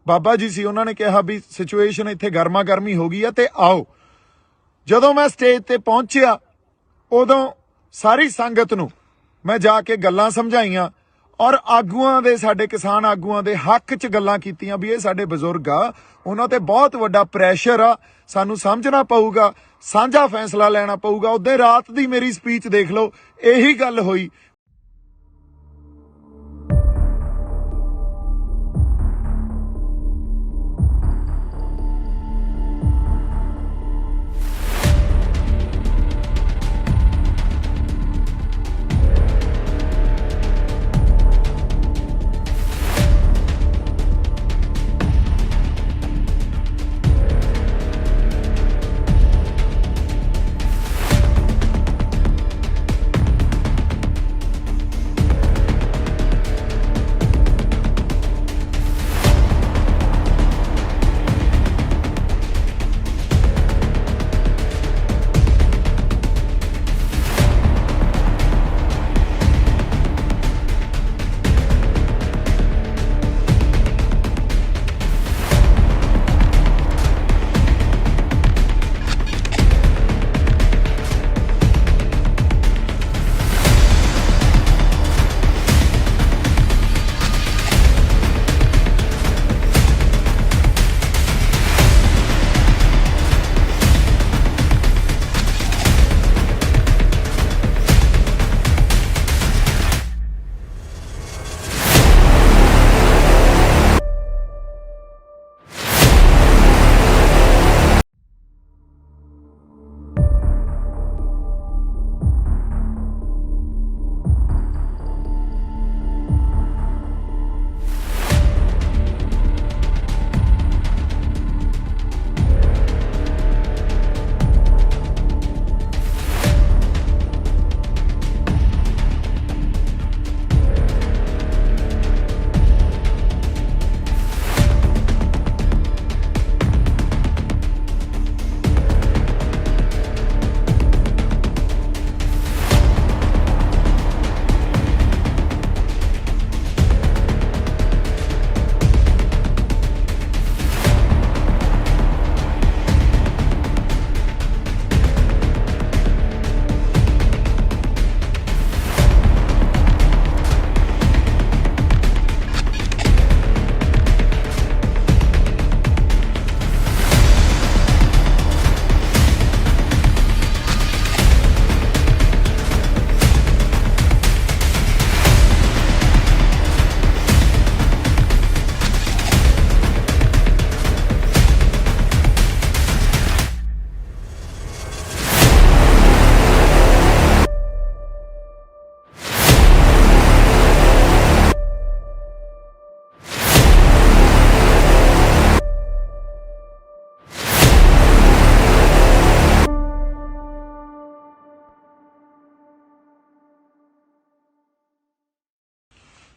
बाबा जी सी उन्होंने कहा भी सिचुएशन इत्थे गर्मा गर्मी हो गई है ते आओ। जदों मैं स्टेज ते पहुंचिया उदों सारी संगत नूं मैं जाके गल्लां समझाईयां और आगूआं दे साडे किसान आगूआं दे हक च गल्लां कीतियां भी ये साडे बजुर्ग आ, उन्हां ते बहुत वड्डा प्रैशर आ, सानू समझना पऊगा, साझा फैसला लेना पऊगा। उदे रात दी मेरी स्पीच देख लो, यही गल होई।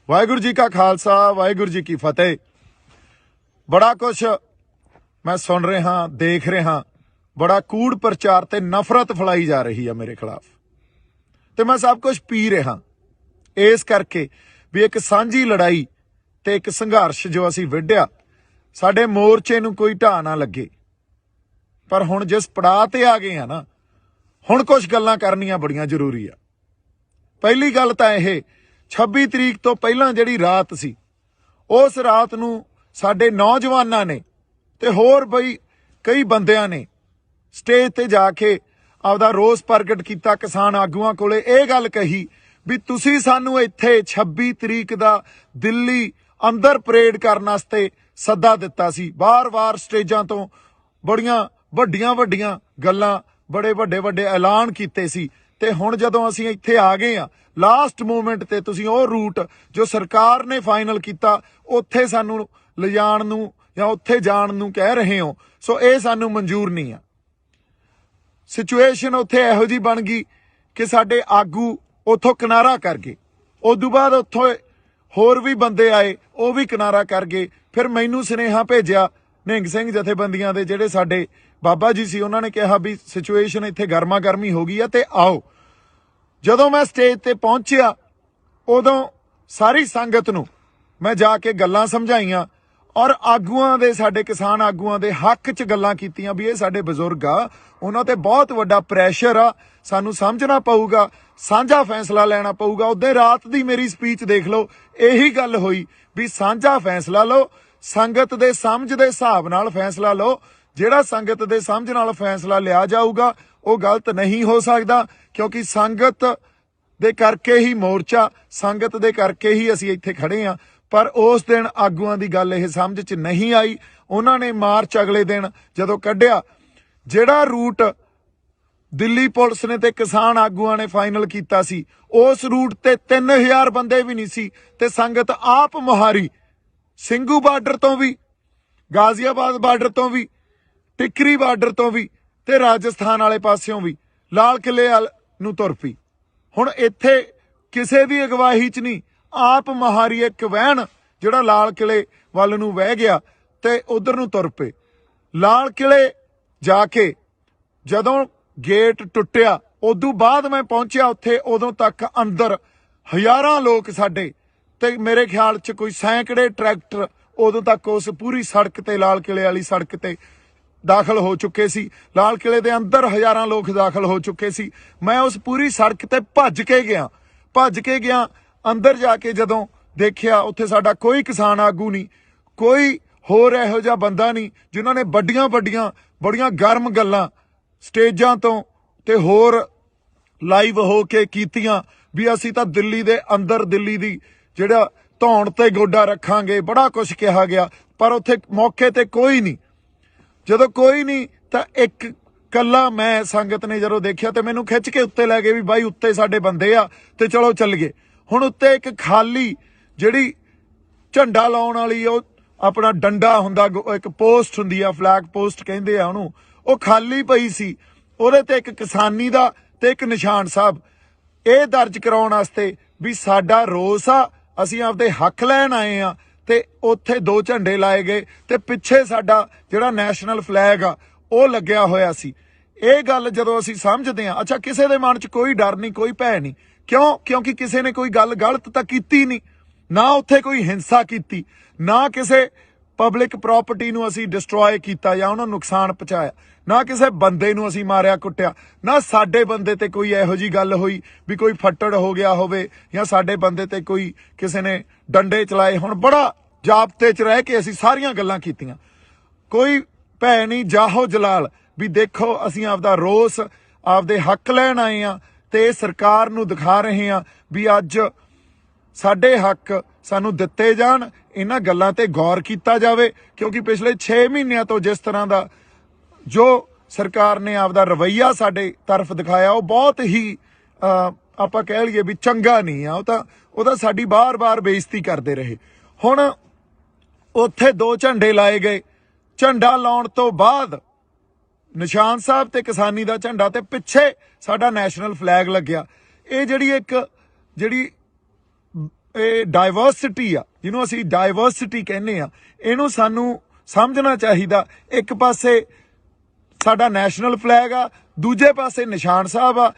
वाहिगुरू जी का खालसा, वाहिगुरू जी की फतेह। बड़ा कुछ मैं सुन रहा, देख रहा, बड़ा कूड़ प्रचार ते नफरत फैलाई जा रही है मेरे खिलाफ, तो मैं सब कुछ पी रहा इस करके भी एक सांझी लड़ाई ते एक संघर्ष जो असी विढ़िया साडे मोर्चे नूं कोई ढाह ना लगे। पर हुण जिस पड़ाव ते आ गए हैं ना, हुण कुछ गल्लां करनियां बड़ियां जरूरी आ। पहली गल तां इह 26 तरीक तो पहलां जिहड़ी रात सी, उस रात नूं साडे नौजवानां ने ते होर बई कई बंदियां ने स्टेज ते जाके आपदा रोस प्रगट किया। किसान आगूआं कोले इह गल कही भी तुसीं सानूं इत्थे 26 तरीक दा दिल्ली अंदर परेड करन वास्ते सद्दा दिता सी। बार-बार स्टेजां तो बड़ियां वड्डियां गल्लां, बड़े वड्डे ऐलान कीते सी, ते हुण जदों असीं इत्थे आ गए आ लास्ट मोमेंट ते तुसीं ओह रूट जो सरकार ने फाइनल किया उत्थे सानूं लिजाण नूं जां उत्थे जाण नूं कह रहे हो। सो ये सानूं मंजूर नहीं आ। सिचुएशन उत्थे इहो जी बन गई कि साडे आगू उत्थों किनारा कर गए। उदों बाद उत्थों होर भी बंदे आए, वो भी किनारा कर गए। फिर मैनूं सुनेहा भेजिया निहंग सिंह जथेबंदियां दे जिहड़े साडे बाबा जी सी, उन्होंने कहा भी सिचुएशन इत्थे गर्मा गर्मी हो गई है ते आओ। जदों मैं स्टेज ते पहुंचिया उदों सारी संगत नूं मैं जाके गल्लां समझाईयां ਔਰ ਆਗੂਆਂ ਦੇ, ਸਾਡੇ ਕਿਸਾਨ ਆਗੂਆਂ ਦੇ ਹੱਕ 'ਚ ਗੱਲਾਂ ਕੀਤੀਆਂ ਵੀ ਇਹ ਸਾਡੇ ਬਜ਼ੁਰਗ ਆ, ਉਹਨਾਂ ਤੇ ਬਹੁਤ ਵੱਡਾ ਪ੍ਰੈਸ਼ਰ ਆ, ਸਾਨੂੰ ਸਮਝਣਾ ਪਊਗਾ, ਸਾਂਝਾ ਫੈਸਲਾ ਲੈਣਾ ਪਊਗਾ। ਉਦੋਂ ਰਾਤ ਦੀ ਮੇਰੀ ਸਪੀਚ ਦੇਖ ਲਓ, ਇਹੀ ਗੱਲ ਹੋਈ ਵੀ ਸਾਂਝਾ ਫੈਸਲਾ ਲਓ, ਸੰਗਤ ਦੇ ਸਮਝ ਦੇ ਹਿਸਾਬ ਨਾਲ ਫੈਸਲਾ ਲਓ। ਜਿਹੜਾ ਸੰਗਤ ਦੇ ਸਮਝ ਨਾਲ ਫੈਸਲਾ ਲਿਆ ਜਾਊਗਾ ਉਹ ਗਲਤ ਨਹੀਂ ਹੋ ਸਕਦਾ, ਕਿਉਂਕਿ ਸੰਗਤ ਦੇ ਕਰਕੇ ਹੀ ਮੋਰਚਾ, ਸੰਗਤ ਦੇ ਕਰਕੇ ਹੀ ਅਸੀਂ ਇੱਥੇ ਖੜੇ ਆ। ਪਰ ਉਸ ਦਿਨ ਆਗੂਆਂ ਦੀ ਗੱਲ ਇਹ ਸਮਝ 'ਚ ਨਹੀਂ ਆਈ। ਉਹਨਾਂ ਨੇ ਮਾਰਚ ਅਗਲੇ ਦਿਨ ਜਦੋਂ ਕੱਢਿਆ, ਜਿਹੜਾ ਰੂਟ ਦਿੱਲੀ ਪੁਲਿਸ ਨੇ ਤੇ ਕਿਸਾਨ ਆਗੂਆਂ ਨੇ ਫਾਈਨਲ ਕੀਤਾ ਸੀ, ਉਸ ਰੂਟ ਤੇ 3000 ਬੰਦੇ ਵੀ ਨਹੀਂ ਸੀ ਤੇ ਸੰਗਤ ਆਪ ਮੁਹਾਰੀ ਸਿੰਘੂ ਬਾਰਡਰ ਤੋਂ ਵੀ, ਗਾਜ਼ੀਆਬਾਦ ਬਾਰਡਰ ਤੋਂ ਵੀ, ਟਿਕਰੀ ਬਾਰਡਰ ਤੋਂ ਵੀ ਤੇ ਰਾਜਸਥਾਨ ਵਾਲੇ ਪਾਸਿਓਂ ਵੀ ਲਾਲ ਕਿਲੇ ਨੂੰ ਤੁਰ ਪਈ। ਹੁਣ ਇੱਥੇ ਕਿਸੇ ਦੀ ਅਗਵਾਈ 'ਚ ਨਹੀਂ, ਆਪ ਮਹਾਰੀ ਇੱਕ ਵਹਿਣ ਜਿਹੜਾ ਲਾਲ ਕਿਲੇ ਵੱਲ ਨੂੰ ਵਹਿ ਗਿਆ ਤੇ ਉਧਰ ਨੂੰ ਤੁਰ ਪਏ। ਲਾਲ ਕਿਲੇ ਜਾ ਕੇ ਜਦੋਂ ਗੇਟ ਟੁੱਟਿਆ, ਉਦੋਂ ਬਾਅਦ ਮੈਂ ਪਹੁੰਚਿਆ ਉੱਥੇ, ਉਦੋਂ ਤੱਕ ਅੰਦਰ ਹਜ਼ਾਰਾਂ ਲੋਕ ਸਾਡੇ ਤੇ ਮੇਰੇ ਖਿਆਲ 'ਚ ਕੋਈ ਸੈਂਕੜੇ ਟਰੈਕਟਰ ਉਦੋਂ ਤੱਕ ਉਸ ਪੂਰੀ ਸੜਕ ਤੇ, ਲਾਲ ਕਿਲੇ ਵਾਲੀ ਸੜਕ ਤੇ ਦਾਖਲ ਹੋ ਚੁੱਕੇ ਸੀ। ਲਾਲ ਕਿਲੇ ਦੇ ਅੰਦਰ ਹਜ਼ਾਰਾਂ ਲੋਕ ਦਾਖਲ ਹੋ ਚੁੱਕੇ ਸੀ। ਮੈਂ ਉਸ ਪੂਰੀ ਸੜਕ ਤੇ ਭੱਜ ਕੇ ਗਿਆ। ਅੰਦਰ ਜਾ ਕੇ ਜਦੋਂ ਦੇਖਿਆ, ਉੱਥੇ ਸਾਡਾ ਕੋਈ ਕਿਸਾਨ ਆਗੂ ਨਹੀਂ, ਕੋਈ ਹੋਰ ਇਹੋ ਜਿਹਾ ਬੰਦਾ ਨਹੀਂ ਜਿਨ੍ਹਾਂ ਨੇ ਬੜੀਆਂ ਗਰਮ ਗੱਲਾਂ ਸਟੇਜਾਂ ਤੋਂ ਤੇ ਹੋਰ ਲਾਈਵ ਹੋ ਕੇ ਕੀਤੀਆਂ ਵੀ ਅਸੀਂ ਤਾਂ ਦਿੱਲੀ ਦੇ ਅੰਦਰ, ਦਿੱਲੀ ਦੀ ਜਿਹੜਾ ਧੌਣ ਤੇ ਗੋਡਾ ਰੱਖਾਂਗੇ, ਬੜਾ ਕੁਝ ਕਿਹਾ ਗਿਆ। ਪਰ ਉੱਥੇ ਮੌਕੇ ਤੇ ਕੋਈ ਨਹੀਂ। ਜਦੋਂ ਕੋਈ ਨਹੀਂ ਤਾਂ ਇੱਕ ਕੱਲਾ ਮੈਂ, ਸੰਗਤ ਨੇ ਜਦੋਂ ਦੇਖਿਆ ਤੇ ਮੈਨੂੰ ਖਿੱਚ ਕੇ ਉੱਤੇ ਲੈ ਗਏ ਵੀ ਬਾਈ ਉੱਤੇ ਸਾਡੇ ਬੰਦੇ ਆ ਤੇ ਚਲੋ ਚੱਲੀਏ। ਹੁਣ ਉੱਤੇ ਇੱਕ ਖਾਲੀ ਜਿਹੜੀ ਝੰਡਾ ਲਾਉਣ ਵਾਲੀ, ਉਹ ਆਪਣਾ ਡੰਡਾ ਹੁੰਦਾ, ਇੱਕ ਪੋਸਟ ਹੁੰਦੀ ਆ, ਫਲੈਗ ਪੋਸਟ ਕਹਿੰਦੇ ਆ ਉਹਨੂੰ, ਉਹ ਖਾਲੀ ਪਈ ਸੀ। ਉਹਦੇ ਤੇ ਇੱਕ ਕਿਸਾਨੀ ਦਾ ਤੇ ਇੱਕ ਨਿਸ਼ਾਨ ਸਾਹਿਬ, ਇਹ ਦਰਜ ਕਰਾਉਣ ਵਾਸਤੇ ਵੀ ਸਾਡਾ ਰੋਸ ਆ, ਅਸੀਂ ਆਪਦੇ ਹੱਕ ਲੈਣ ਆਏ ਆ। ਤੇ ਉੱਥੇ 2 ਝੰਡੇ ਲਾਏ ਗਏ ਤੇ ਪਿੱਛੇ ਸਾਡਾ ਜਿਹੜਾ ਨੈਸ਼ਨਲ ਫਲੈਗ ਆ ਉਹ ਲੱਗਿਆ ਹੋਇਆ ਸੀ। ਇਹ ਗੱਲ ਜਦੋਂ ਅਸੀਂ ਸਮਝਦੇ ਆ, ਅੱਛਾ ਕਿਸੇ ਦੇ ਮਨ 'ਚ ਕੋਈ ਡਰ ਨਹੀਂ, ਕੋਈ ਭੈ ਨਹੀਂ। ਕਿਉਂਕਿ ਕਿਸੇ ਨੇ ਕੋਈ ਗੱਲ ਗਲਤ ਤਾਂ ਕੀਤੀ ਨਹੀਂ, ਨਾ ਉੱਥੇ ਕੋਈ ਹਿੰਸਾ ਕੀਤੀ, ਨਾ ਕਿਸੇ ਪਬਲਿਕ ਪ੍ਰਾਪਰਟੀ ਨੂੰ ਅਸੀਂ ਡਿਸਟਰੋਏ ਕੀਤਾ ਜਾਂ ਉਹਨਾਂ ਨੂੰ ਨੁਕਸਾਨ ਪਹੁੰਚਾਇਆ, ਨਾ ਕਿਸੇ ਬੰਦੇ ਨੂੰ ਅਸੀਂ ਮਾਰਿਆ ਕੁੱਟਿਆ, ਨਾ ਸਾਡੇ ਬੰਦੇ ਤੇ ਕੋਈ ਇਹੋ ਜੀ ਗੱਲ ਹੋਈ ਵੀ ਕੋਈ ਫੱਟੜ ਹੋ ਗਿਆ ਹੋਵੇ ਜਾਂ ਸਾਡੇ ਬੰਦੇ ਤੇ ਕੋਈ ਕਿਸੇ ਨੇ ਡੰਡੇ ਚਲਾਏ। ਹੁਣ ਬੜਾ ਜਾਬਤੇ 'ਚ ਰਹਿ ਕੇ ਅਸੀਂ ਸਾਰੀਆਂ ਗੱਲਾਂ ਕੀਤੀਆਂ, ਕੋਈ ਭੈ ਨਹੀਂ, ਜਾਹੋ ਜਲਾਲ ਵੀ ਦੇਖੋ ਅਸੀਂ ਆਪਦਾ ਰੋਸ, ਆਪਦੇ ਹੱਕ ਲੈਣ ਆਏ ਆ ਤੇ ਸਰਕਾਰ ਨੂੰ ਦਿਖਾ ਰਹੇ ਆ ਵੀ ਅੱਜ ਸਾਡੇ ਹੱਕ ਸਾਨੂੰ ਦਿੱਤੇ ਜਾਣ। ਇਹਨਾਂ ਗੱਲਾਂ ਤੇ ਗੌਰ ਕੀਤਾ ਜਾਵੇ, ਕਿਉਂਕਿ ਪਿਛਲੇ 6 ਮਹੀਨਿਆਂ ਤੋਂ ਜਿਸ ਤਰ੍ਹਾਂ ਦਾ ਜੋ ਸਰਕਾਰ ਨੇ ਆਪਦਾ ਰਵੱਈਆ ਸਾਡੇ ਤਰਫ ਦਿਖਾਇਆ, ਉਹ ਬਹੁਤ ਹੀ ਆਪਾਂ ਕਹਿ ਲਈਏ ਵੀ ਚੰਗਾ ਨਹੀਂ ਆ। ਉਹ ਤਾਂ ਸਾਡੀ ਬਾਰ-ਬਾਰ ਬੇਇੱਜ਼ਤੀ ਕਰਦੇ ਰਹੇ। ਹੁਣ ਉੱਥੇ 2 ਝੰਡੇ ਲਾਏ ਗਏ। ਝੰਡਾ ਲਾਉਣ ਤੋਂ ਬਾਅਦ ਨਿਸ਼ਾਨ ਸਾਹਿਬ ਤੇ ਕਿਸਾਨੀ ਦਾ ਝੰਡਾ ਤੇ ਪਿੱਛੇ ਸਾਡਾ ਨੈਸ਼ਨਲ ਫਲੈਗ ਲੱਗਿਆ। ਇਹ ਜਿਹੜੀ ਇਹ ਡਾਇਵਰਸਿਟੀ ਆ, ਜਿਹਨੂੰ ਅਸੀਂ ਡਾਇਵਰਸਿਟੀ ਕਹਿੰਦੇ ਆ, ਇਹਨੂੰ ਸਾਨੂੰ ਸਮਝਣਾ ਚਾਹੀਦਾ। ਇੱਕ ਪਾਸੇ ਸਾਡਾ ਨੈਸ਼ਨਲ ਫਲੈਗ ਆ, ਦੂਜੇ ਪਾਸੇ ਨਿਸ਼ਾਨ ਸਾਹਿਬ ਆ,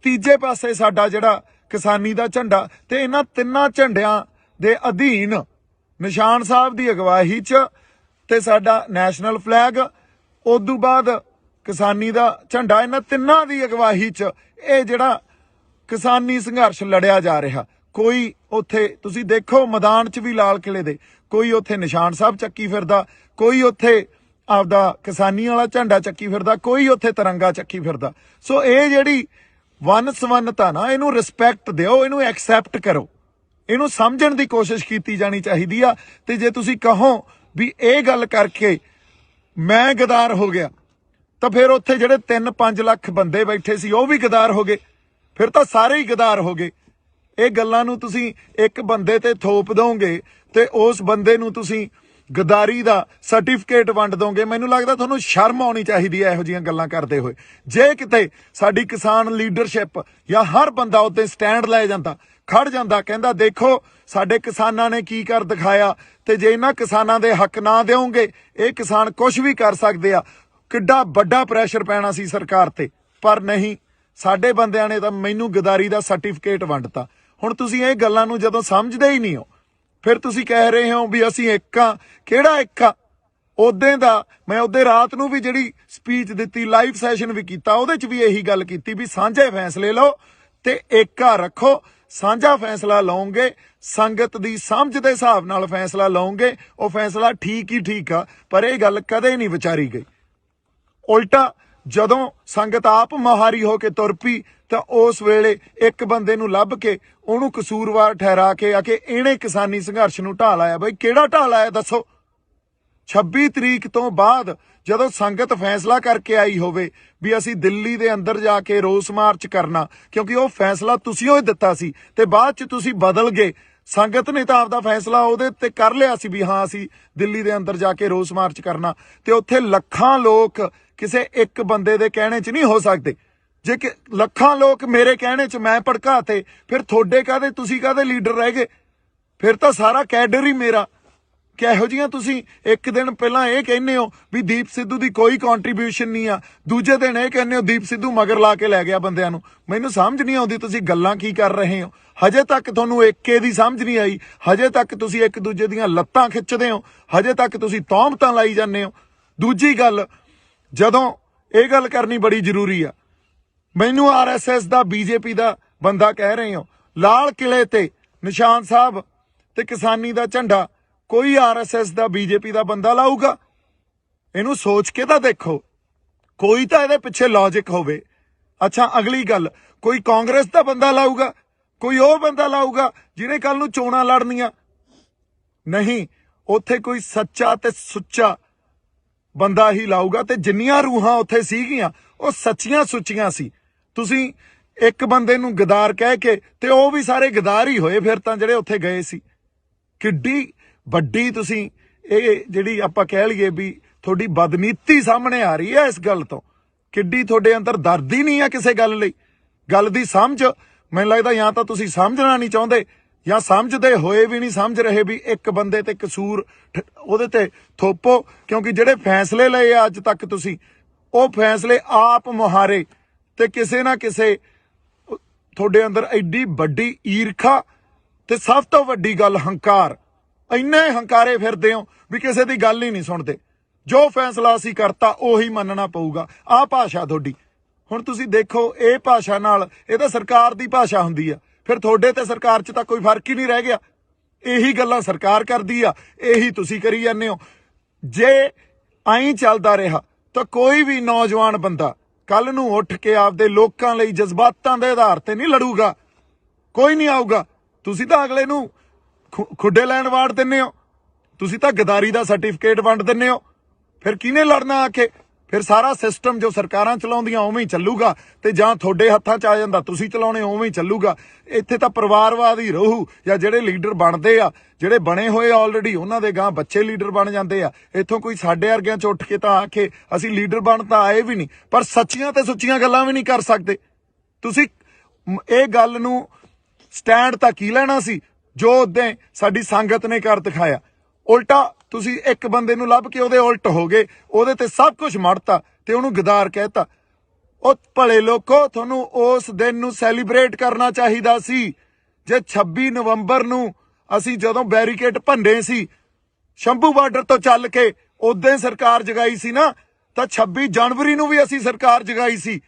ਤੀਜੇ ਪਾਸੇ ਸਾਡਾ ਜਿਹੜਾ ਕਿਸਾਨੀ ਦਾ ਝੰਡਾ। ਤੇ ਇਹਨਾਂ ਤਿੰਨਾਂ ਝੰਡਿਆਂ ਦੇ ਅਧੀਨ ਨਿਸ਼ਾਨ ਸਾਹਿਬ ਦੀ ਅਗਵਾਈ 'ਚ ਤੇ ਸਾਡਾ ਨੈਸ਼ਨਲ ਫਲੈਗ, ਉਦੋਂ ਬਾਅਦ ਕਿਸਾਨੀ ਦਾ ਝੰਡਾ, ਇਹਨਾਂ ਤਿੰਨਾਂ ਦੀ ਅਗਵਾਈ 'ਚ ਇਹ ਜਿਹੜਾ ਕਿਸਾਨੀ ਸੰਘਰਸ਼ ਲੜਿਆ ਜਾ ਰਿਹਾ। ਕੋਈ ਉੱਥੇ ਤੁਸੀਂ ਦੇਖੋ ਮੈਦਾਨ 'ਚ ਵੀ ਲਾਲ ਕਿਲੇ ਦੇ, ਕੋਈ ਉੱਥੇ ਨਿਸ਼ਾਨ ਸਾਹਿਬ ਚੱਕੀ ਫਿਰਦਾ, ਕੋਈ ਉੱਥੇ ਆਪਦਾ ਕਿਸਾਨੀ ਵਾਲਾ ਝੰਡਾ ਚੱਕੀ ਫਿਰਦਾ, ਕੋਈ ਉੱਥੇ ਤਿਰੰਗਾ ਚੱਕੀ ਫਿਰਦਾ। ਸੋ ਇਹ ਜਿਹੜੀ ਵੰਨ-ਸਵੰਨਤਾ ਨਾ, ਇਹਨੂੰ ਰਿਸਪੈਕਟ ਦਿਓ, ਇਹਨੂੰ ਐਕਸੈਪਟ ਕਰੋ, ਇਹਨੂੰ ਸਮਝਣ ਦੀ ਕੋਸ਼ਿਸ਼ ਕੀਤੀ ਜਾਣੀ ਚਾਹੀਦੀ ਆ। ਤੇ ਜੇ ਤੁਸੀਂ ਕਹੋ ਵੀ ਇਹ ਗੱਲ ਕਰਕੇ ਮੈਂ ਗਦਾਰ ਹੋ ਗਿਆ, ਤਾਂ ਫਿਰ ਉੱਥੇ ਜਿਹੜੇ 3-5 ਲੱਖ ਬੰਦੇ ਬੈਠੇ ਸੀ ਉਹ ਵੀ ਗਦਾਰ ਹੋ ਗਏ, ਫਿਰ ਤਾਂ ਸਾਰੇ ਹੀ ਗਦਾਰ ਹੋ ਗਏ। ਇਹ ਗੱਲਾਂ ਨੂੰ ਤੁਸੀਂ ਇੱਕ ਬੰਦੇ ਤੇ ਥੋਪ ਦੋਗੇ ਤੇ ਉਸ ਬੰਦੇ ਨੂੰ ਤੁਸੀਂ ਗਦਾਰੀ ਦਾ ਸਰਟੀਫਿਕੇਟ ਵੰਡ ਦੋਗੇ। ਮੈਨੂੰ ਲੱਗਦਾ ਤੁਹਾਨੂੰ ਸ਼ਰਮ ਆਉਣੀ ਚਾਹੀਦੀ ਹੈ ਇਹੋ ਜਿਹੀਆਂ ਗੱਲਾਂ ਕਰਦੇ ਹੋਏ। ਜੇ ਕਿਤੇ ਸਾਡੀ ਕਿਸਾਨ ਲੀਡਰਸ਼ਿਪ ਜਾਂ ਹਰ ਬੰਦਾ ਉੱਤੇ ਸਟੈਂਡ ਲੈ ਜਾਂਦਾ, ਖੜ ਜਾਂਦਾ, ਕਹਿੰਦਾ ਦੇਖੋ ਸਾਡੇ ਕਿਸਾਨਾਂ ਨੇ ਕੀ ਕਰ ਦਿਖਾਇਆ, ਤੇ ਜੇ ਇਹਨਾਂ ਕਿਸਾਨਾਂ ਦੇ ਹੱਕ ਨਾ ਦਿਓਗੇ ਇਹ ਕਿਸਾਨ ਕੁਝ ਵੀ ਕਰ ਸਕਦੇ ਆ, ਕਿੱਡਾ ਵੱਡਾ ਪ੍ਰੈਸ਼ਰ ਪੈਣਾ ਸੀ ਸਰਕਾਰ ਤੇ। ਪਰ ਨਹੀਂ, ਸਾਡੇ ਬੰਦਿਆਂ ਨੇ ਤਾਂ ਮੈਨੂੰ ਗਦਾਰੀ ਦਾ ਸਰਟੀਫਿਕੇਟ ਵੰਡਤਾ। ਹੁਣ ਤੁਸੀਂ ਇਹ ਗੱਲਾਂ ਨੂੰ ਜਦੋਂ ਸਮਝਦੇ ਹੀ ਨਹੀਂ ਹੋ, फिर तुसी कह रहे हो भी असीं एक हाँ। किहड़ा एक आ? उदे दा मैं उदे रात नूं भी जिहड़ी स्पीच दित्ती, लाइव सैशन भी कीता, उहदे च भी यही गल कीती भी साझे फैसले लो ते एका रखो। साझा फैसला लओगे, संगत दी समझ दे हिसाब नाल फैसला लओगे, वो फैसला ठीक ही ठीक आ। पर यह गल कदे नहीं विचारी गई। उल्टा जदों संगत आप मुहारी हो के तुर पई तो उस वेले एक बंदे नूं लभ के उहनूं कसूरवार ठहरा के आके इहने किसानी संघर्ष नूं ढा लाया। बई किहड़ा ढा लाया दसो? 26 तरीक तो बाद जदों संगत फैसला करके आई होवे भी असीं दिल्ली दे अंदर जाके रोस मार्च करना, क्योंकि वो फैसला तुसीं ही दित्ता सी ते बाद च तुसीं बदल गए। संगत ने तो आपदा फैसला उहदे ते कर लिया सी भी हाँ असीं दिल्ली दे अंदर जाके रोस मार्च करना, ते उत्थे लखां लोक किसे एक बंदे दे कहने च नहीं हो सकते। जे कि लखां लोक मेरे कहने च मैं भड़काते, फिर थोड़े काहदे तुसीं काहदे लीडर रह गए? फिर तो सारा कैडर ही मेरा। किहो जिहियां तुसीं एक दिन पहलां ये कहने हो भी दीप सिद्धू की कोई कॉन्ट्रीब्यूशन नहीं आ, दूजे दिन ये कहने हो दीप सिद्धू मगर ला के लै गया बंदियां नूं। मैनूं समझ नहीं आउंदी तुसीं गल्लां की कर रहे हो। हजे तक तुहानूं एके दी समझ नहीं आई, हजे तक तुसीं एक दूजे दीयां लत्तां खिच्चदे हो, हजे तक तुसीं तौहमतां लाई जांदे हो। दूजी गल, जदों ये गल करनी बड़ी जरूरी आ, मैनूं RSS दा बीजेपी दा बंदा कह रहे हो, लाल किले ते निशान साहब ते किसानी दा झंडा कोई RSS दा बीजेपी दा बंदा लाऊगा? इनू सोच के तां देखो, कोई तां इहदे पिछे लॉजिक होवे। अच्छा अगली गल, कोई कांग्रेस दा बंदा लाऊगा? कोई वो बंदा लाऊगा जिहने कल नूं चोणां लड़नियां? नहीं, उत्थे कोई सच्चा ते सुच्चा बंदा ही लाऊगा। ते जिन्नियां रूहां उत्थे सीगियां वो सच्चियां सुच्चियां सी। तुसीं एक बंदे नूं गदार कह के ते वो भी सारे गदार ही होए फिर तां जिहड़े उत्थे गए सी। किड्डी ਵੱਡੀ ਤੁਸੀਂ ਇਹ ਜਿਹੜੀ ਆਪਾਂ ਕਹਿ ਲਈਏ ਵੀ ਤੁਹਾਡੀ ਬਦਨੀਤੀ ਸਾਹਮਣੇ ਆ ਰਹੀ ਹੈ ਇਸ ਗੱਲ ਤੋਂ। ਕਿੱਡੀ ਤੁਹਾਡੇ ਅੰਦਰ ਦਰਦ ਹੀ ਨਹੀਂ ਆ ਕਿਸੇ ਗੱਲ ਲਈ। ਗੱਲ ਦੀ ਸਮਝ ਮੈਨੂੰ ਲੱਗਦਾ ਜਾਂ ਤਾਂ ਤੁਸੀਂ ਸਮਝਣਾ ਨਹੀਂ ਚਾਹੁੰਦੇ ਜਾਂ ਸਮਝਦੇ ਹੋਏ ਵੀ ਨਹੀਂ ਸਮਝ ਰਹੇ ਵੀ ਇੱਕ ਬੰਦੇ ਤੇ ਕਸੂਰ ਉਹਦੇ ਤੇ ਥੋਪੋ। ਕਿਉਂਕਿ ਜਿਹੜੇ ਫੈਸਲੇ ਲਏ ਆ ਅੱਜ ਤੱਕ ਤੁਸੀਂ, ਉਹ ਫੈਸਲੇ ਆਪ ਮੁਹਾਰੇ ਤੇ ਕਿਸੇ ਨਾ ਕਿਸੇ ਤੁਹਾਡੇ ਅੰਦਰ ਐਡੀ ਵੱਡੀ ਈਰਖਾ ਤੇ ਸਭ ਤੋਂ ਵੱਡੀ ਗੱਲ ਹੰਕਾਰ। ਇੰਨੇ ਹੰਕਾਰੇ ਫਿਰਦੇ ਹੋ ਵੀ ਕਿਸੇ ਦੀ ਗੱਲ ਹੀ ਨਹੀਂ ਸੁਣਦੇ। ਜੋ ਫੈਸਲਾ ਅਸੀਂ ਕਰਤਾ ਉਹੀ ਮੰਨਣਾ ਪਊਗਾ। ਆਹ ਭਾਸ਼ਾ ਤੁਹਾਡੀ। ਹੁਣ ਤੁਸੀਂ ਦੇਖੋ ਇਹ ਭਾਸ਼ਾ ਨਾਲ, ਇਹ ਤਾਂ ਸਰਕਾਰ ਦੀ ਭਾਸ਼ਾ ਹੁੰਦੀ ਆ, ਫਿਰ ਤੁਹਾਡੇ ਤੇ ਸਰਕਾਰ 'ਚ ਤਾਂ ਕੋਈ ਫਰਕ ਹੀ ਨਹੀਂ ਰਹਿ ਗਿਆ। ਇਹੀ ਗੱਲਾਂ ਸਰਕਾਰ ਕਰਦੀ ਆ, ਇਹੀ ਤੁਸੀਂ ਕਰੀ ਜਾਂਦੇ ਹੋ। ਜੇ ਐਂ ਚੱਲਦਾ ਰਿਹਾ ਤਾਂ ਕੋਈ ਵੀ ਨੌਜਵਾਨ ਬੰਦਾ ਕੱਲ ਨੂੰ ਉੱਠ ਕੇ ਆਪਦੇ ਲੋਕਾਂ ਲਈ ਜਜ਼ਬਾਤਾਂ ਦੇ ਆਧਾਰ ਤੇ ਨਹੀਂ ਲੜੂਗਾ। ਕੋਈ ਨਹੀਂ ਆਊਗਾ। ਤੁਸੀਂ ਤਾਂ ਅਗਲੇ ਨੂੰ ਖੁੱਡੇ ਲੈਣ ਵਾੜ ਦਿੰਦੇ ਹੋ, ਤੁਸੀਂ ਤਾਂ ਗਦਾਰੀ ਦਾ ਸਰਟੀਫਿਕੇਟ ਵੰਡ ਦਿੰਦੇ ਹੋ। ਫਿਰ ਕਿਹਨੇ ਲੜਨਾ ਆ ਕੇ? ਫਿਰ ਸਾਰਾ ਸਿਸਟਮ ਜੋ ਸਰਕਾਰਾਂ ਚਲਾਉਂਦੀਆਂ ਉਵੇਂ ਹੀ ਚੱਲੂਗਾ, ਤੇ ਜਾਂ ਤੁਹਾਡੇ ਹੱਥਾਂ 'ਚ ਆ ਜਾਂਦਾ ਤੁਸੀਂ ਚਲਾਉਣੇ ਉਵੇਂ ਹੀ ਚੱਲੂਗਾ। ਇੱਥੇ ਤਾਂ ਪਰਿਵਾਰਵਾਦ ਹੀ ਰਹੂ, ਜਾਂ ਜਿਹੜੇ ਲੀਡਰ ਬਣਦੇ ਆ, ਜਿਹੜੇ ਬਣੇ ਹੋਏ ਆਲਰੇਡੀ, ਉਹਨਾਂ ਦੇ ਗਾਂ ਬੱਚੇ ਲੀਡਰ ਬਣ ਜਾਂਦੇ ਆ। ਇੱਥੋਂ ਕੋਈ ਸਾਡੇ ਵਰਗਿਆਂ 'ਚ ਉੱਠ ਕੇ ਤਾਂ ਆ ਕੇ ਅਸੀਂ ਲੀਡਰ ਬਣ ਤਾਂ ਆਏ ਵੀ ਨਹੀਂ, ਪਰ ਸੱਚੀਆਂ ਤੇ ਸੁੱਚੀਆਂ ਗੱਲਾਂ ਵੀ ਨਹੀਂ ਕਰ ਸਕਦੇ। ਤੁਸੀਂ ਇਹ ਗੱਲ ਨੂੰ ਸਟੈਂਡ ਤਾਂ ਕੀ ਲੈਣਾ ਸੀ ਜੋ ਉਦੋਂ ਸਾਡੀ ਸੰਗਤ ਨੇ ਕਰ ਦਿਖਾਇਆ। ਉਲਟਾ ਤੁਸੀਂ ਇੱਕ ਬੰਦੇ ਨੂੰ ਲੱਭ ਕੇ ਉਹਦੇ ਉਲਟ ਹੋ ਗਏ, ਉਹਦੇ ਤੇ ਸਭ ਕੁਝ ਮੜਤਾ ਤੇ ਉਹਨੂੰ ਗਦਾਰ ਕਹਿਤਾ। ਉਹ ਭਲੇ ਲੋਕੋ, ਤੁਹਾਨੂੰ ਉਸ ਦਿਨ ਨੂੰ ਸੈਲੀਬ੍ਰੇਟ ਕਰਨਾ ਚਾਹੀਦਾ ਸੀ। ਜੇ 26 ਨਵੰਬਰ ਨੂੰ ਅਸੀਂ ਜਦੋਂ ਬੈਰੀਕੇਡ ਭੰਨੇ ਸੀ ਸ਼ੰਭੂ ਬਾਰਡਰ ਤੋਂ ਚੱਲ ਕੇ, ਉਦੋਂ ਸਰਕਾਰ ਜਗਾਈ ਸੀ ਨਾ, ਤਾਂ 26 ਜਨਵਰੀ ਨੂੰ ਵੀ ਅਸੀਂ ਸਰਕਾਰ ਜਗਾਈ ਸੀ।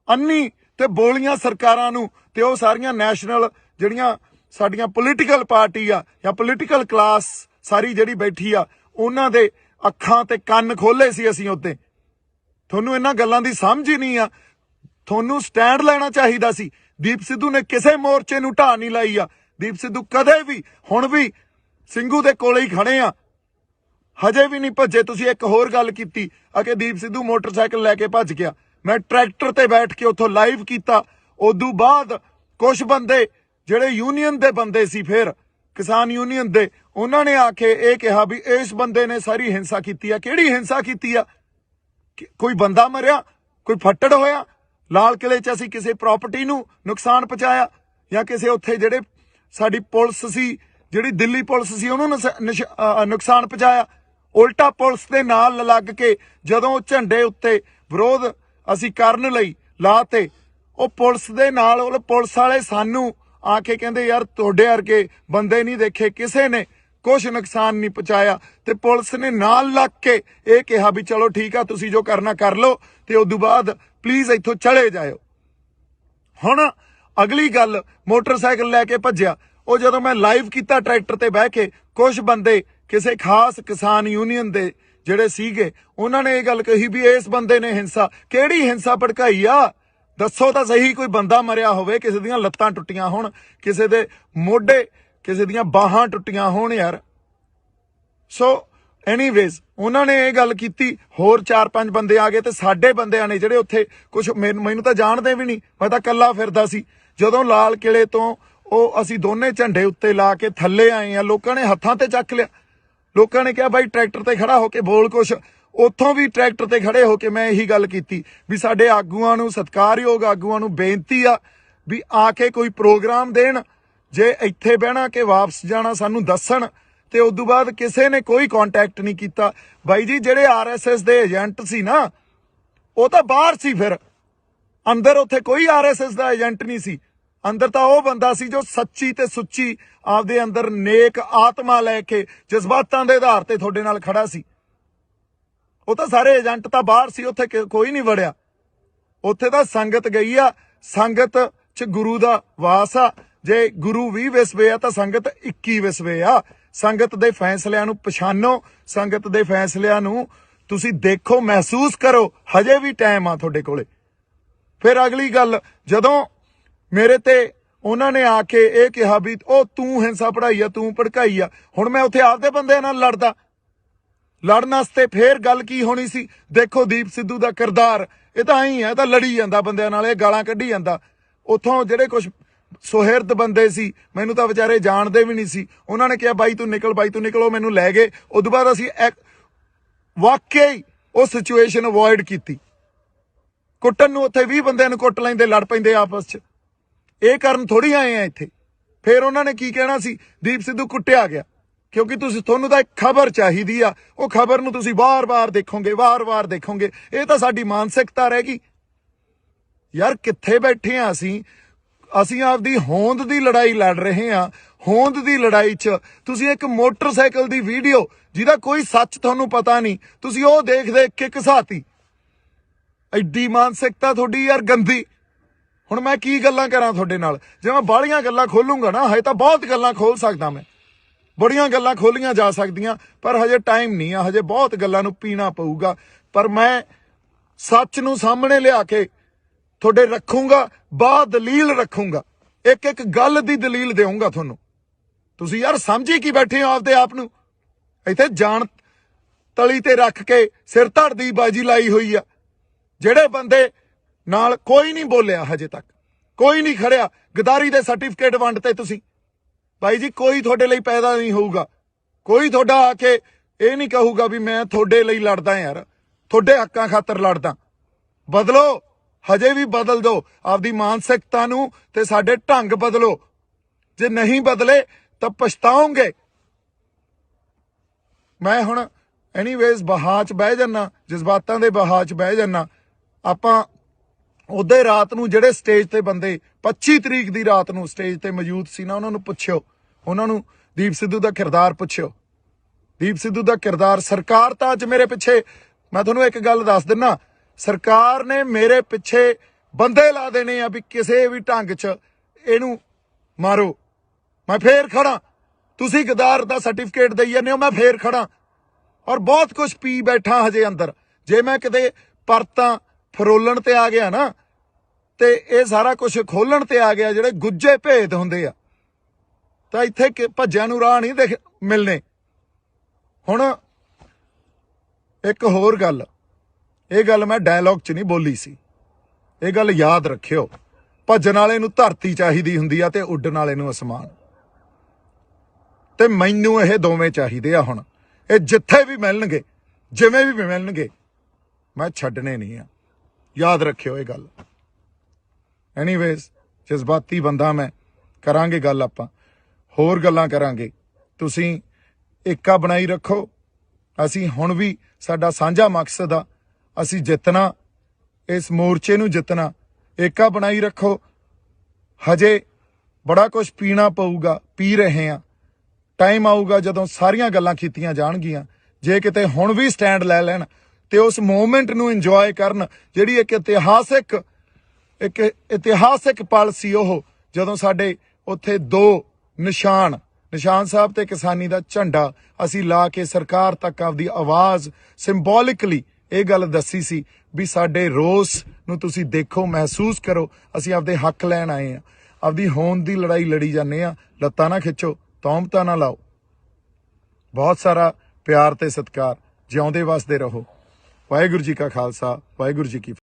ਅੰਨੀ ਤੇ ਬੋਲੀਆਂ ਸਰਕਾਰਾਂ ਨੂੰ ਤੇ ਉਹ ਸਾਰੀਆਂ ਨੈਸ਼ਨਲ ਜਿਹੜੀਆਂ ਸਾਡੀਆਂ ਪੋਲੀਟੀਕਲ ਪਾਰਟੀ ਆ ਜਾਂ ਪੋਲੀਟੀਕਲ ਕਲਾਸ ਸਾਰੀ ਜਿਹੜੀ ਬੈਠੀ ਆ, ਉਹਨਾਂ ਦੇ ਅੱਖਾਂ ਤੇ ਕੰਨ ਖੋਲੇ ਸੀ ਅਸੀਂ ਉੱਤੇ। ਤੁਹਾਨੂੰ ਇਹਨਾਂ ਗੱਲਾਂ ਦੀ ਸਮਝ ਹੀ ਨਹੀਂ ਆ। ਤੁਹਾਨੂੰ ਸਟੈਂਡ ਲੈਣਾ ਚਾਹੀਦਾ ਸੀ। ਦੀਪ ਸਿੱਧੂ ਨੇ ਕਿਸੇ ਮੋਰਚੇ ਨੂੰ ਢਾਹ ਨਹੀਂ ਲਾਈ ਆ। ਦੀਪ ਸਿੱਧੂ ਕਦੇ ਵੀ, ਹੁਣ ਵੀ ਸਿੰਘੂ ਦੇ ਕੋਲੇ ਹੀ ਖੜੇ ਆ, ਹਜੇ ਵੀ ਨਹੀਂ ਭੱਜੇ। ਤੁਸੀਂ ਇੱਕ ਹੋਰ ਗੱਲ ਕੀਤੀ ਆ ਕਿ ਦੀਪ ਸਿੱਧੂ ਮੋਟਰਸਾਈਕਲ ਲੈ ਕੇ ਭੱਜ ਗਿਆ। ਮੈਂ ਟਰੈਕਟਰ ਤੇ ਬੈਠ ਕੇ ਉੱਥੋਂ ਲਾਈਵ ਕੀਤਾ। ਉਦੋਂ ਬਾਅਦ ਕੁਝ ਬੰਦੇ ਜਿਹੜੇ ਯੂਨੀਅਨ ਦੇ ਬੰਦੇ ਸੀ, ਫਿਰ ਕਿਸਾਨ ਯੂਨੀਅਨ ਦੇ, ਉਹਨਾਂ ਨੇ ਆ ਕੇ ਇਹ ਕਿਹਾ ਵੀ ਇਸ ਬੰਦੇ ਨੇ ਸਾਰੀ ਹਿੰਸਾ ਕੀਤੀ ਆ। ਕਿਹੜੀ ਹਿੰਸਾ ਕੀਤੀ ਆ? ਕੋਈ ਬੰਦਾ ਮਰਿਆ? ਕੋਈ ਫੱਟੜ ਹੋਇਆ? ਲਾਲ ਕਿਲੇ 'ਚ ਅਸੀਂ ਕਿਸੇ ਪ੍ਰਾਪਰਟੀ ਨੂੰ ਨੁਕਸਾਨ ਪਹੁੰਚਾਇਆ? ਜਾਂ ਕਿਸੇ ਉੱਥੇ ਜਿਹੜੇ ਸਾਡੀ ਪੁਲਿਸ ਸੀ, ਜਿਹੜੀ ਦਿੱਲੀ ਪੁਲਿਸ ਸੀ, ਉਹਨੂੰ ਨੁਕਸਾਨ ਪਹੁੰਚਾਇਆ? ਉਲਟਾ ਪੁਲਿਸ ਦੇ ਨਾਲ ਲੱਗ ਕੇ ਜਦੋਂ ਝੰਡੇ ਉੱਤੇ ਵਿਰੋਧ ਅਸੀਂ ਕਰਨ ਲਈ ਲਾਤੇ, ਉਹ ਪੁਲਿਸ ਦੇ ਨਾਲ, ਪੁਲਿਸ ਵਾਲੇ ਸਾਨੂੰ आके कहते यार तुहाडे वर्गे बंदे नहीं देखे किसे ने कुछ नुकसान नहीं पहुंचाया, ते पुलिस ने नाल लग के ये कहा भी चलो ठीक है तुसी जो करना कर लो, ते उदों बाद प्लीज इत्थों चले जाओ। हुण अगली गल मोटरसाइकिल लैके भज्जिया, वो जदों मैं लाइव किया ट्रैक्टर ते बह के, कुछ बंदे किसी खास किसान यूनियन दे ਜਿਹੜੇ ਸੀਗੇ ਉਹਨਾਂ ਨੇ ਇਹ ਗੱਲ ਕਹੀ ਵੀ ਇਸ ਬੰਦੇ ਨੇ ਹਿੰਸਾ, ਕਿਹੜੀ ਹਿੰਸਾ ਭੜਕਾਈ ਆ ਦੱਸੋ ਤਾਂ ਸਹੀ। ਕੋਈ ਬੰਦਾ ਮਰਿਆ ਹੋਵੇ, ਕਿਸੇ ਦੀਆਂ ਲੱਤਾਂ ਟੁੱਟੀਆਂ ਹੋਣ, ਕਿਸੇ ਦੇ ਮੋਢੇ, ਕਿਸੇ ਦੀਆਂ ਬਾਹਾਂ ਟੁੱਟੀਆਂ ਹੋਣ ਯਾਰ। ਸੋ ਐਨੀਵੇਜ਼ ਉਹਨਾਂ ਨੇ ਇਹ ਗੱਲ ਕੀਤੀ, ਹੋਰ 4-5 ਬੰਦੇ ਆ ਗਏ ਤੇ ਸਾਡੇ ਬੰਦਿਆਂ ਨੇ ਜਿਹੜੇ ਉੱਥੇ ਕੁਝ ਮੈਨੂੰ ਤਾਂ ਜਾਣਦੇ ਵੀ ਨਹੀਂ, ਮੈਂ ਤਾਂ ਇਕੱਲਾ ਫਿਰਦਾ ਸੀ। ਜਦੋਂ ਲਾਲ ਕਿਲੇ ਤੋਂ ਉਹ ਅਸੀਂ ਦੋਨੇ ਝੰਡੇ ਉੱਤੇ ਲਾ ਕੇ ਥੱਲੇ ਆਏ ਆ, ਲੋਕਾਂ ਨੇ ਹੱਥਾਂ ਤੇ ਚੱਕ ਲਿਆ। ਲੋਕਾਂ ਨੇ ਕਿਹਾ ਬਾਈ ਟਰੈਕਟਰ ਤੇ ਖੜਾ ਹੋ ਕੇ ਬੋਲ ਕੁਛ। ਉੱਥੋਂ ਵੀ ਟਰੈਕਟਰ ਤੇ ਖੜੇ ਹੋ ਕੇ ਮੈਂ ਇਹੀ ਗੱਲ ਕੀਤੀ ਵੀ ਸਾਡੇ ਆਗੂਆਂ ਨੂੰ, ਸਤਿਕਾਰਯੋਗ ਆਗੂਆਂ ਨੂੰ ਬੇਨਤੀ ਆ ਵੀ ਆ ਕੇ ਕੋਈ ਪ੍ਰੋਗਰਾਮ ਦੇਣ, ਜੇ ਇੱਥੇ ਬਹਿਣਾ ਕਿ ਵਾਪਸ ਜਾਣਾ ਸਾਨੂੰ ਦੱਸਣ। ਤੇ ਉਦੋਂ ਬਾਅਦ ਕਿਸੇ ਨੇ ਕੋਈ ਕੰਟੈਕਟ ਨਹੀਂ ਕੀਤਾ। ਬਾਈ ਜੀ ਜਿਹੜੇ RSS ਦੇ ਏਜੰਟ ਸੀ ਨਾ, ਉਹ ਤਾਂ ਬਾਹਰ ਸੀ, ਫਿਰ ਅੰਦਰ ਉੱਥੇ ਕੋਈ RSS ਦਾ ਏਜੰਟ ਨਹੀਂ ਸੀ। ਅੰਦਰ ਤਾਂ ਉਹ ਬੰਦਾ ਸੀ ਜੋ ਸੱਚੀ ਤੇ ਸੁੱਚੀ ਆਪਦੇ ਅੰਦਰ ਨੇਕ ਆਤਮਾ ਲੈ ਕੇ ਜਜ਼ਬਾਤਾਂ ਦੇ ਆਧਾਰ ਤੇ ਤੁਹਾਡੇ ਨਾਲ ਖੜਾ ਸੀ। ਉਹ ਤਾਂ ਸਾਰੇ ਏਜੰਟ ਤਾਂ ਬਾਹਰ ਸੀ, ਉੱਥੇ ਕੋਈ ਨਹੀਂ ਵੜਿਆ। ਉੱਥੇ ਤਾਂ ਸੰਗਤ ਗਈ ਆ, ਸੰਗਤ 'ਚ ਗੁਰੂ ਦਾ ਵਾਸ ਆ। ਜੇ ਗੁਰੂ 20 ਵਿਸਵੇ ਆ ਤਾਂ ਸੰਗਤ 21 ਵਿਸਵੇ ਆ। ਸੰਗਤ ਦੇ ਫੈਸਲਿਆਂ ਨੂੰ ਪਛਾਣੋ, ਸੰਗਤ ਦੇ ਫੈਸਲਿਆਂ ਨੂੰ ਤੁਸੀਂ ਦੇਖੋ, ਮਹਿਸੂਸ ਕਰੋ, ਹਜੇ ਵੀ ਟਾਈਮ ਆ ਤੁਹਾਡੇ ਕੋਲੇ। ਫਿਰ ਅਗਲੀ ਗੱਲ, ਜਦੋਂ ਮੇਰੇ ਤੇ ਉਹਨਾਂ ਨੇ ਆ ਕੇ ਇਹ ਕਿਹਾ ਵੀ ਉਹ ਤੂੰ ਹਿੰਸਾ ਪੜਾਈ ਆ, ਤੂੰ ਭੜਕਾਈ ਆ, ਹੁਣ ਮੈਂ ਉੱਥੇ ਆਪਦੇ ਬੰਦਿਆਂ ਨਾਲ ਲੜਦਾ। ਲੜਨ ਵਾਸਤੇ ਫੇਰ ਗੱਲ ਕੀ ਹੋਣੀ ਸੀ? ਦੇਖੋ ਦੀਪ ਸਿੱਧੂ ਦਾ ਕਿਰਦਾਰ, ਇਹ ਤਾਂ ਐਂ ਹੈ, ਤਾਂ ਲੜੀ ਜਾਂਦਾ ਬੰਦਿਆਂ ਨਾਲ, ਇਹ ਗਾਲਾਂ ਕੱਢੀ ਜਾਂਦਾ। ਉੱਥੋਂ ਜਿਹੜੇ ਕੁਝ ਸੁਹਿਰਦ ਬੰਦੇ ਸੀ, ਮੈਨੂੰ ਤਾਂ ਵਿਚਾਰੇ ਜਾਣਦੇ ਵੀ ਨਹੀਂ ਸੀ, ਉਹਨਾਂ ਨੇ ਕਿਹਾ ਬਾਈ ਤੂੰ ਨਿਕਲ, ਬਾਈ ਤੂੰ ਨਿਕਲ। ਉਹ ਮੈਨੂੰ ਲੈ ਗਏ। ਉਦੋਂ ਬਾਅਦ ਅਸੀਂ ਵਾਕਿਆ ਹੀ ਉਹ ਸਿਚੁਏਸ਼ਨ ਅਵੋਇਡ ਕੀਤੀ। ਕੁੱਟਣ ਨੂੰ ਉੱਥੇ 20 ਬੰਦਿਆਂ ਨੂੰ ਕੁੱਟ ਲੈਂਦੇ, ਲੜ ਪੈਂਦੇ ਆਪਸ 'ਚ। ਇਹ ਕਰਨ ਥੋੜੀ ਆਏ ਆ ਇੱਥੇ। ਫਿਰ ਉਹਨਾਂ ਨੇ ਕੀ ਕਹਿਣਾ ਸੀ? ਦੀਪ ਸਿੱਧੂ ਕੁੱਟਿਆ ਗਿਆ, ਕਿਉਂਕਿ ਤੁਹਾਨੂੰ ਤਾਂ ਇੱਕ ਖਬਰ ਚਾਹੀਦੀ ਆ, ਉਹ ਖਬਰ ਨੂੰ ਤੁਸੀਂ ਵਾਰ-ਵਾਰ ਦੇਖੋਗੇ, ਵਾਰ-ਵਾਰ ਦੇਖੋਗੇ। ਇਹ ਤਾਂ ਸਾਡੀ ਮਾਨਸਿਕਤਾ ਰਹਿ ਗਈ ਯਾਰ। ਕਿੱਥੇ ਬੈਠੇ ਆ ਅਸੀਂ ਆਪਦੀ ਹੋਂਦ ਦੀ ਲੜਾਈ ਲੜ ਰਹੇ ਆ। ਹੋਂਦ ਦੀ ਲੜਾਈ 'ਚ ਤੁਸੀਂ ਇੱਕ ਮੋਟਰਸਾਈਕਲ ਦੀ ਵੀਡੀਓ ਜਿਹਦਾ ਕੋਈ ਸੱਚ ਤੁਹਾਨੂੰ ਪਤਾ ਨਹੀਂ, ਤੁਸੀਂ ਉਹ ਦੇਖ ਕੇ ਘਸਾਤੀ। ਐਡੀ ਮਾਨਸਿਕਤਾ ਤੁਹਾਡੀ ਯਾਰ ਗੰਦੀ। ਹੁਣ ਮੈਂ ਕੀ ਗੱਲਾਂ ਕਰਾਂ ਤੁਹਾਡੇ ਨਾਲ? ਜੇ ਮੈਂ ਬਾਹਲੀਆਂ ਗੱਲਾਂ ਖੋਲੂੰਗਾ ਨਾ, ਹਜੇ ਤਾਂ ਬਹੁਤ ਗੱਲਾਂ ਖੋਲ ਸਕਦਾ ਮੈਂ, ਬੜੀਆਂ ਗੱਲਾਂ ਖੋਲੀਆਂ ਜਾ ਸਕਦੀਆਂ, ਪਰ ਹਜੇ ਟਾਈਮ ਨਹੀਂ ਆ। ਹਜੇ ਬਹੁਤ ਗੱਲਾਂ ਨੂੰ ਪੀਣਾ ਪਊਗਾ। ਪਰ ਮੈਂ ਸੱਚ ਨੂੰ ਸਾਹਮਣੇ ਲਿਆ ਕੇ ਤੁਹਾਡੇ ਰੱਖੂੰਗਾ, ਦਲੀਲ ਰੱਖੂੰਗਾ, ਇੱਕ ਇੱਕ ਗੱਲ ਦੀ ਦਲੀਲ ਦੇਵਾਂਗਾ ਤੁਹਾਨੂੰ। ਤੁਸੀਂ ਯਾਰ ਸਮਝੀ ਕੀ ਬੈਠੇ ਹੋ ਆਪਦੇ ਆਪ ਨੂੰ? ਇੱਥੇ ਜਾਨ ਤਲੀ ਤੇ ਰੱਖ ਕੇ ਸਿਰ ਧੜ ਦੀ ਬਾਜੀ ਲਾਈ ਹੋਈ ਆ। ਜਿਹੜੇ ਬੰਦੇ ਨਾਲ ਕੋਈ ਨਹੀਂ ਬੋਲਿਆ ਹਜੇ ਤੱਕ, ਕੋਈ ਨਹੀਂ ਖੜਿਆ। ਗਦਾਰੀ ਦੇ ਸਰਟੀਫਿਕੇਟ ਵੰਡਤੇ ਤੁਸੀਂ। ਬਾਈ ਜੀ ਕੋਈ ਤੁਹਾਡੇ ਲਈ ਪੈਦਾ ਨਹੀਂ ਹੋਊਗਾ, ਕੋਈ ਤੁਹਾਡਾ ਆ ਕੇ ਇਹ ਨਹੀਂ ਕਹੂਗਾ ਵੀ ਮੈਂ ਤੁਹਾਡੇ ਲਈ ਲੜਦਾ ਯਾਰ, ਤੁਹਾਡੇ ਹੱਕਾਂ ਖਾਤਰ ਲੜਦਾ। ਬਦਲੋ, ਹਜੇ ਵੀ ਬਦਲ ਦਿਓ ਆਪਦੀ ਮਾਨਸਿਕਤਾ ਨੂੰ ਤੇ ਸਾਡੇ ਢੰਗ ਬਦਲੋ। ਜੇ ਨਹੀਂ ਬਦਲੇ ਤਾਂ ਪਛਤਾਓਗੇ। ਮੈਂ ਹੁਣ ਐਨੀਵੇਜ਼ ਬਹਾਅ 'ਚ ਬਹਿ ਜਾਨਾ, ਜਜ਼ਬਾਤਾਂ ਦੇ ਬਹਾਅ 'ਚ ਬਹਿ ਜਾਨਾ। ਆਪਾਂ ਉਹਦੇ ਰਾਤ ਨੂੰ ਜਿਹੜੇ ਸਟੇਜ ਤੇ ਬੰਦੇ 25 ਤਰੀਕ ਦੀ ਰਾਤ ਨੂੰ ਸਟੇਜ ਤੇ ਮੌਜੂਦ ਸੀ ਨਾ, ਉਹਨਾਂ ਨੂੰ ਪੁੱਛਿਓ, ਉਹਨਾਂ ਨੂੰ ਦੀਪ ਸਿੱਧੂ ਦਾ ਕਿਰਦਾਰ ਪੁੱਛਿਓ। ਦੀਪ ਸਿੱਧੂ ਦਾ ਕਿਰਦਾਰ, ਸਰਕਾਰ ਤਾਂ ਅੱਜ ਮੇਰੇ ਪਿੱਛੇ, ਮੈਂ ਤੁਹਾਨੂੰ ਇੱਕ ਗੱਲ ਦੱਸ ਦਿੰਨਾ, ਸਰਕਾਰ ਨੇ ਮੇਰੇ ਪਿੱਛੇ ਬੰਦੇ ਲਾ ਦੇਣੇ ਆ ਵੀ ਕਿਸੇ ਵੀ ਢੰਗ 'ਚ ਇਹਨੂੰ ਮਾਰੋ। ਮੈਂ ਫੇਰ ਖੜਾ। ਤੁਸੀਂ ਗਦਾਰ ਦਾ ਸਰਟੀਫਿਕੇਟ ਦੇਈ ਜਾਂਦੇ ਹੋ, ਮੈਂ ਫੇਰ ਖੜਾ। ਔਰ ਬਹੁਤ ਕੁਝ ਪੀ ਬੈਠਾ ਹਜੇ ਅੰਦਰ। ਜੇ ਮੈਂ ਕਿਤੇ ਪਰਤਾਂ ਫਰੋਲਣ ਤੇ ਆ ਗਿਆ ਨਾ, ਤੇ ਇਹ ਸਾਰਾ ਕੁਝ ਖੋਲਣ ਤੇ ਆ ਗਿਆ, ਜਿਹੜੇ ਗੁੱਜੇ ਭੇਦ ਹੁੰਦੇ ਆ, ਤਾਂ ਇੱਥੇ ਭੱਜਿਆਂ ਨੂੰ ਰਾਹ ਨਹੀਂ ਮਿਲਣੇ। ਹੁਣ ਇੱਕ ਹੋਰ ਗੱਲ, ਇਹ ਗੱਲ ਮੈਂ ਡਾਇਲੌਗ 'ਚ ਨਹੀਂ ਬੋਲੀ ਸੀ, ਇਹ ਗੱਲ ਯਾਦ ਰੱਖਿਓ। ਭੱਜਣ ਵਾਲੇ ਨੂੰ ਧਰਤੀ ਚਾਹੀਦੀ ਹੁੰਦੀ ਆ ਤੇ ਉੱਡਣ ਵਾਲੇ ਨੂੰ ਅਸਮਾਨ। ਤੇ ਮੈਨੂੰ ਇਹ ਦੋਵੇਂ ਚਾਹੀਦੇ ਆ। ਹੁਣ ਇਹ ਜਿੱਥੇ ਵੀ ਮਿਲਣਗੇ, ਜਿਵੇਂ ਵੀ ਮਿਲਣਗੇ, ਮੈਂ ਛੱਡਣੇ ਨਹੀਂ ਆ। ਯਾਦ ਰੱਖਿਓ ਇਹ ਗੱਲ। ਐਨੀਵੇਜ਼ ਜਜ਼ਬਾਤੀ ਬੰਦਾ ਮੈਂ। ਕਰਾਂਗੇ ਗੱਲ, ਆਪਾਂ ਹੋਰ ਗੱਲਾਂ ਕਰਾਂਗੇ। ਤੁਸੀਂ ਏਕਾ ਬਣਾਈ ਰੱਖੋ। ਅਸੀਂ ਹੁਣ ਵੀ, ਸਾਡਾ ਸਾਂਝਾ ਮਕਸਦ ਆ, ਅਸੀਂ ਜਿੱਤਣਾ, ਇਸ ਮੋਰਚੇ ਨੂੰ ਜਿੱਤਣਾ। ਏਕਾ ਬਣਾਈ ਰੱਖੋ। ਹਜੇ ਬੜਾ ਕੁਝ ਪੀਣਾ ਪਊਗਾ, ਪੀ ਰਹੇ ਹਾਂ। ਟਾਈਮ ਆਊਗਾ ਜਦੋਂ ਸਾਰੀਆਂ ਗੱਲਾਂ ਕੀਤੀਆਂ ਜਾਣਗੀਆਂ। ਜੇ ਕਿਤੇ ਹੁਣ ਵੀ ਸਟੈਂਡ ਲੈ ਲੈਣ ਤੇ ਉਸ ਮੂਵਮੈਂਟ ਨੂੰ ਇੰਜੋਏ ਕਰਨ, ਜਿਹੜੀ ਇੱਕ ਇਤਿਹਾਸਿਕ ਪਲ ਸੀ ਉਹ, ਜਦੋਂ ਸਾਡੇ ਉੱਥੇ 2 ਨਿਸ਼ਾਨ ਸਾਹਿਬ ਤੇ ਕਿਸਾਨੀ ਦਾ ਝੰਡਾ ਅਸੀਂ ਲਾ ਕੇ ਸਰਕਾਰ ਤੱਕ ਆਪਦੀ ਆਵਾਜ਼ ਸਿੰਬੋਲਿਕਲੀ ਇਹ ਗੱਲ ਦੱਸੀ ਸੀ ਵੀ ਸਾਡੇ ਰੋਸ ਨੂੰ ਤੁਸੀਂ ਦੇਖੋ, ਮਹਿਸੂਸ ਕਰੋ, ਅਸੀਂ ਆਪਦੇ ਹੱਕ ਲੈਣ ਆਏ ਆ। ਆਪਦੀ ਹੋਂਦ ਦੀ ਲੜਾਈ ਲੜੀ ਜਾਂਦੇ ਆ। ਲੱਤਾਂ ਨਾ ਖਿੱਚੋ, ਤੌਮਤਾਂ ਨਾ ਲਾਓ। ਬਹੁਤ ਸਾਰਾ ਪਿਆਰ ਤੇ ਸਤਿਕਾਰ। ਜਿਉਂਦੇ ਵਸਦੇ ਰਹੋ। ਵਾਹਿਗੁਰੂ ਜੀ ਕਾ ਖਾਲਸਾ, ਵਾਹਿਗੁਰੂ ਜੀ ਕੀ ਫਤਿਹ।